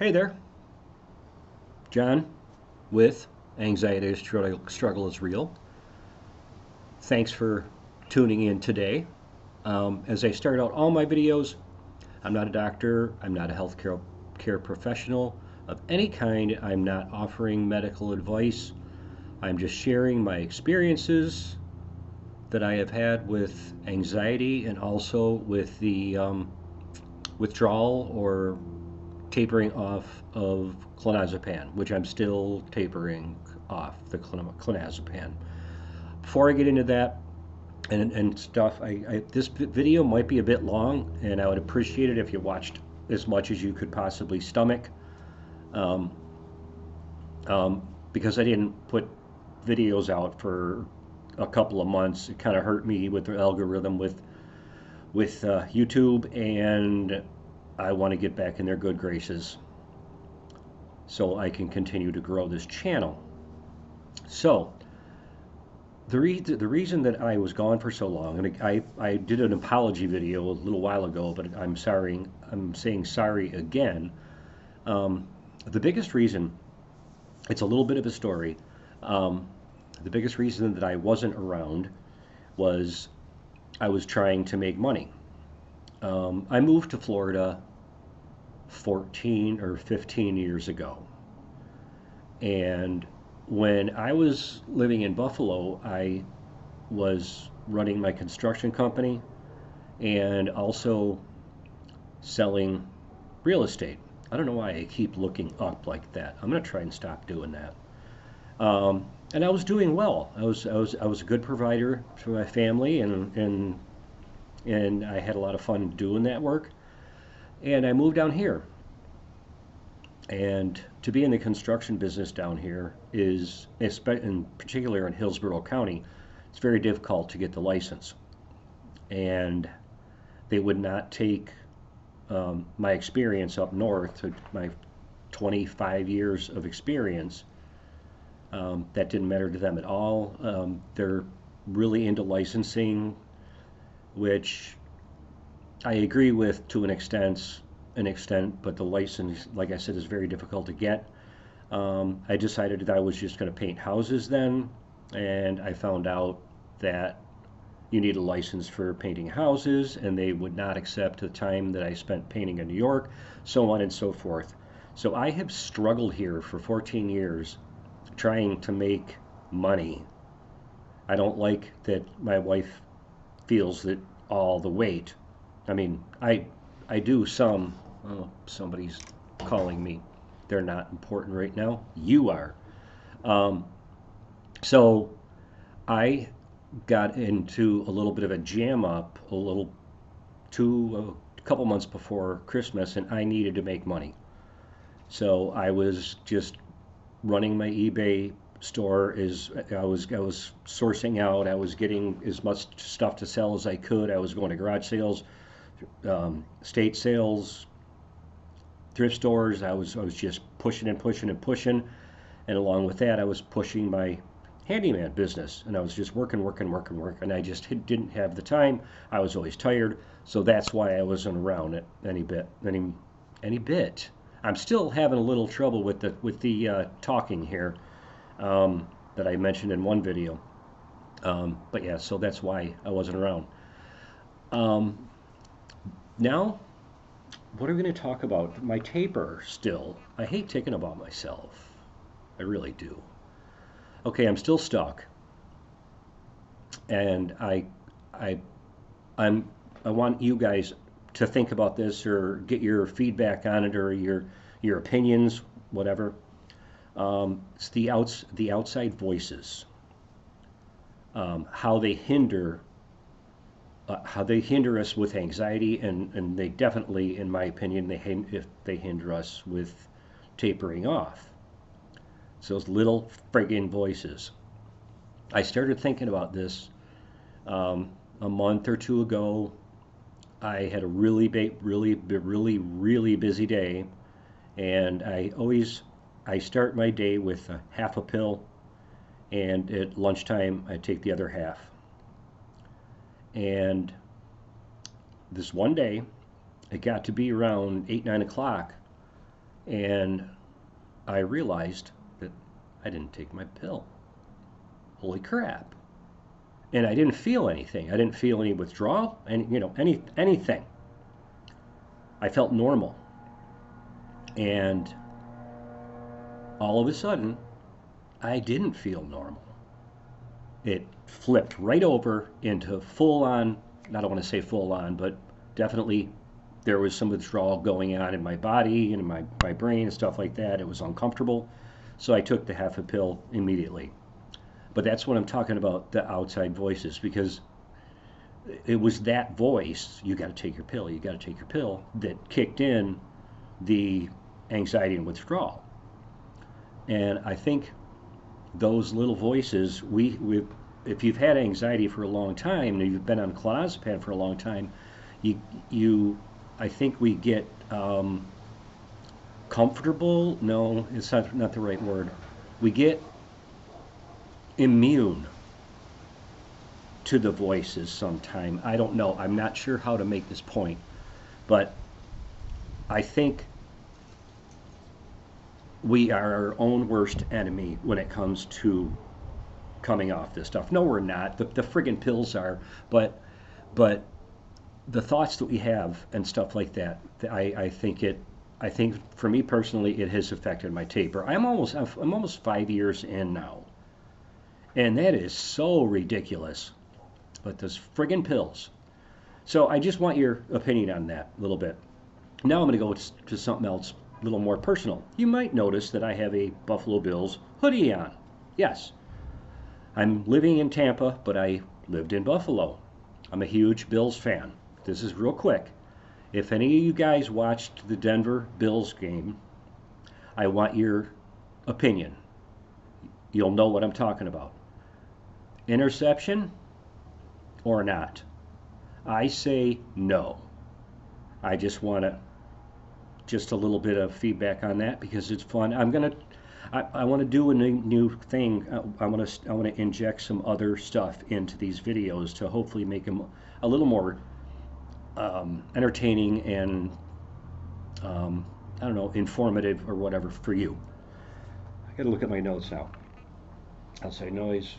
Hey there, John with Anxiety Struggle is Real. Thanks for tuning in today. As I start out all my videos, I'm not a doctor, I'm not a healthcare professional of any kind, I'm not offering medical advice. I'm just sharing my experiences that I have had with anxiety and also with the withdrawal or tapering off of clonazepam, which I'm still tapering off the clonazepam. Before I get into that and stuff, this video might be a bit long, and I would appreciate it if you watched as much as you could possibly stomach, um, because I didn't put videos out for a couple of months. It kind of hurt me with the algorithm with YouTube, and I want to get back in their good graces so I can continue to grow this channel. So the reason that I was gone for so long, and I did an apology video a little while ago, but I'm saying sorry again. The biggest reason, it's a little bit of a story. Um, the biggest reason that I wasn't around was I was trying to make money. I moved to Florida 14 or 15 years ago. And when I was living in Buffalo, I was running my construction company and also selling real estate. I don't know why I keep looking up like that. I'm going to try and stop doing that. And I was doing well. I was a good provider for my family, and I had a lot of fun doing that work. And I moved down here. And to be in the construction business down here is, in particular in Hillsborough County, it's very difficult to get the license. And they would not take my experience up north, my 25 years of experience. That didn't matter to them at all. They're really into licensing, which I agree with to an extent, but the license, like I said, is very difficult to get. I decided that I was just going to paint houses then, and I found out that you need a license for painting houses, and they would not accept the time that I spent painting in New York, so on and so forth. So I have struggled here for 14 years trying to make money. I don't like that my wife feels that all the weight. I mean, I do some. Oh, somebody's calling me. They're not important right now. You are. Um, so I got into a little bit of a jam up a couple months before Christmas, and I needed to make money. So I was just running my eBay store. Is I was sourcing out. I was getting as much stuff to sell as I could. I was going to garage sales, state sales, thrift stores. I was just pushing and pushing and pushing, and along with that, I was pushing my handyman business, and I was just working, and I just didn't have the time. I was always tired, so that's why I wasn't around it any bit. I'm still having a little trouble with the talking here, that I mentioned in one video. But yeah, so that's why I wasn't around. Um, Now, what are we going to talk about? My taper still. I hate taking about myself. I really do. Okay, I'm still stuck, and I, I'm, I want you guys to think about this or get your feedback on it or your opinions, whatever. It's the outside voices, how they hinder us with anxiety, and they definitely, in my opinion, if they hinder us with tapering off. It's those little friggin' voices. I started thinking about this a month or two ago. I had a really busy day, and I start my day with a half a pill, and at lunchtime I take the other half. And this one day, it got to be around 8, 9 o'clock, And I realized that I didn't take my pill. Holy crap. And I didn't feel anything. I didn't feel any withdrawal, and anything. I felt normal. And all of a sudden, I didn't feel normal. It flipped right over into full on, I don't want to say full on, but definitely there was some withdrawal going on in my body and in my brain and stuff like that. It was uncomfortable. So I took the half a pill immediately. But that's what I'm talking about, the outside voices, because it was that voice, you got to take your pill, you got to take your pill, that kicked in the anxiety and withdrawal. And I think those little voices, if you've had anxiety for a long time and you've been on clonazepam for a long time, I think we get comfortable. No, it's not the right word. We get immune to the voices sometime. I don't know. I'm not sure how to make this point, but I think we are our own worst enemy when it comes to coming off this stuff. No, we're not. The friggin' pills are, but the thoughts that we have and stuff like that, I think for me personally, it has affected my taper. I'm almost 5 years in now, and that is so ridiculous. But those friggin' pills. So I just want your opinion on that a little bit. Now I'm going to go to something else, a little more personal. You might notice that I have a Buffalo Bills hoodie on. Yes, I'm living in Tampa, but I lived in Buffalo. I'm a huge Bills fan. This is real quick. If any of you guys watched the Denver Bills game, I want your opinion. You'll know what I'm talking about. Interception or not? I say no. I just want a little bit of feedback on that because it's fun. I want to do a new thing. I want to inject some other stuff into these videos to hopefully make them a little more entertaining and I don't know, informative or whatever for you. I got to look at my notes now. I'll say noise,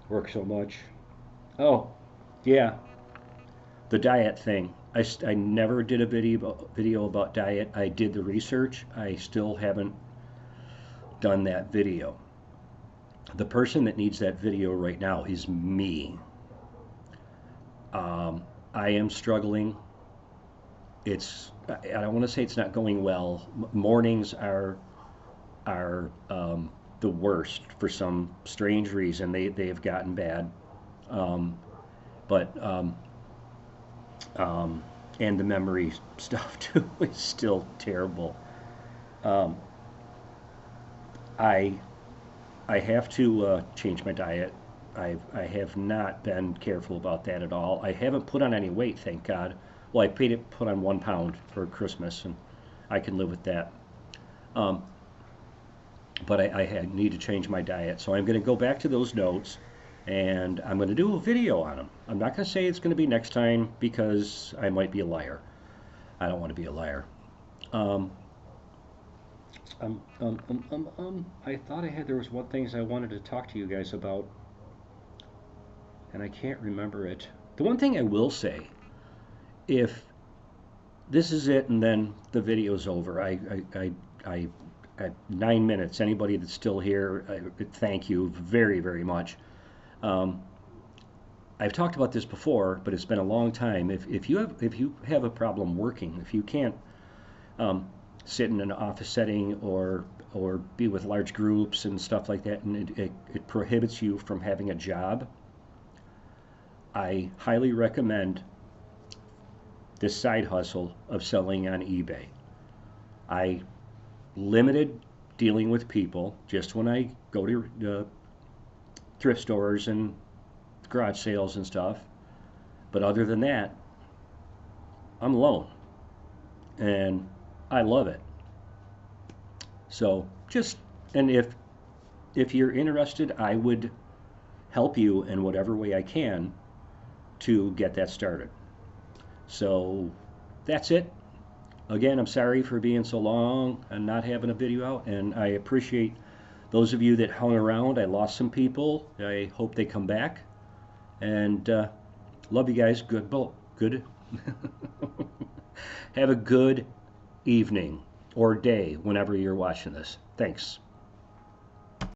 work so much. Oh, yeah, the diet thing. I never did a video about diet. I did the research. I still haven't done that video. The person that needs that video right now is me. I am struggling. I don't want to say it's not going well. Mornings are the worst for some strange reason. They have gotten bad. And the memory stuff too is still terrible. I have to change my diet. I have not been careful about that at all. I haven't put on any weight, thank God. Well, I put on 1 pound for Christmas, and I can live with that. But I need to change my diet, so I'm going to go back to those notes, and I'm going to do a video on them. I'm not going to say it's going to be next time because I might be a liar. I don't want to be a liar. I thought there was one thing I wanted to talk to you guys about, and I can't remember it. The one thing I will say, if this is it and then the video's over, I 9 minutes. Anybody that's still here, thank you very, very much. I've talked about this before, but it's been a long time. If you have a problem working, if you can't sit in an office setting or be with large groups and stuff like that, and it prohibits you from having a job, I highly recommend this side hustle of selling on eBay. I limited dealing with people just when I go to thrift stores and garage sales and stuff. But other than that, I'm alone. And I love it. So and if you're interested, I would help you in whatever way I can to get that started. So that's it. Again, I'm sorry for being so long and not having a video out, and I appreciate those of you that hung around. I lost some people. I hope they come back, and love you guys. Good. Have a good evening or day whenever you're watching this. Thanks.